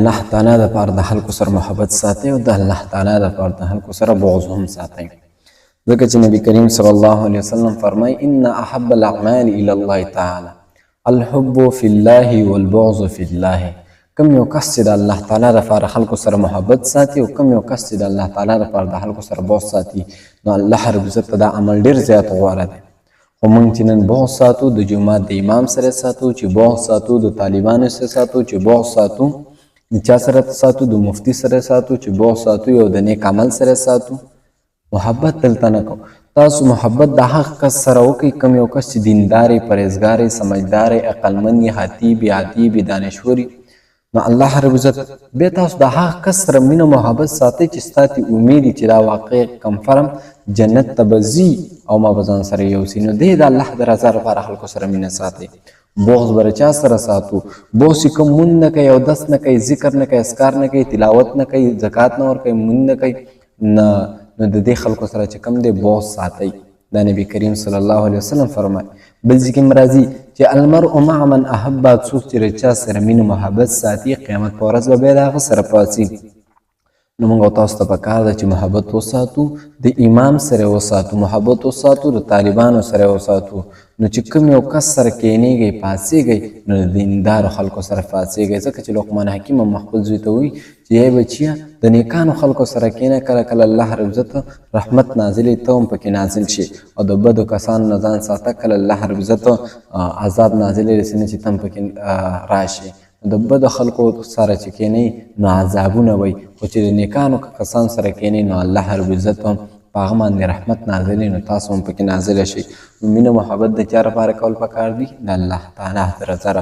الله تعالی دپاره د خلکو سره محبت ساتئ او د الله تعالی دپاره د خلکو سره بغض هم ساتئ. ځکه چې نبی کریم صلی الله علیه وسلم فرمایي ان احب الاعمال الى الله تعالی الحب فی الله والبغض فی الله. کوم یو کس چې د الله تعالی دپاره خلکو سره محبت ساتي او کوم یو کس چې د الله تعالی دپاره د خلکو سره بغض ساتي نو الله رب عزت ته دا عمل ډېر زیات غوره دی. خو موږ چې نن بغض ساتو د جومات د امام سره ساتو، چې بغض ساتو د طالبانو سره ساتو، چې بغض ساتو د چا سره ساتو د مفتي سره ساتو، چې بغض ساتو یو د نیک عمل سره ساتو. محبت دلته نه کوو. تاسو محبت د هغه کس سره وکئ کوم یو کس چې دیندارې، پرهیزګارې، سمجدارې، عقلمندې، خطیبې، ادیبې، دانشورې. نو الله رب عزت بیا تاسو د هغه کس سره مینه محبت ساتئ چې ستاسې امید چې دا واقع کنفرم جنت ته به ځي او ما به ځان سره یوسي. نو دی د الله د رضا لپاره خلکو سره مینه ساتئ. بغض به چا سره ساتو؟ بغض چې کوم مونځ نه کوي، اودس نه کوي، ذکر نه کوي، اذکار نه کوي، تلاوت نه کوي، زکات نه ورکوي، مونځ نه کوي، نو د دې خلکو سره چې کوم دی بغض ساتئ. دا نبی کریم صلی الله علیه وسلم فرمایي. بل ځای کې راځي چې المرء مع من احب، څوک چې د چا سره مینه محبت ساتي قیامت په ورځ به بیا د هغه سره پاڅي. نو موږ تاسو ته پکار ده چې محبت وساتو، د امام سره وساتو، محبت وساتو، د طالبانو سره وساتو. نو چې کوم یو کس سره کینیږئ پاڅېږئ نو د دیندارو خلکو سره پاڅېږئ. ځکه چې لقمان حکیم هم خپل زوی ته وایي چې ای بچیه د نیکانو خلکو سره کینه، کله کله الله رب عزت رحمت نازلې ته هم پکې نازل شي، او د بدو کسانو نه ځان ساته، کله الله رب عزت عذاب نازلې رسېنه چې ته هم پکې راشي. د بدو خلکو سره چې کینئ نو عذابونه وي، خو چې د نیکانو کسان سره کینئ نو الله رب عزت هم په هغه باندې رحمت نازلې، نو تاسو هم پکې نازله شئ. نو مینه محبت د چا لپاره کول پکار دي؟ د الله تعالی د رضا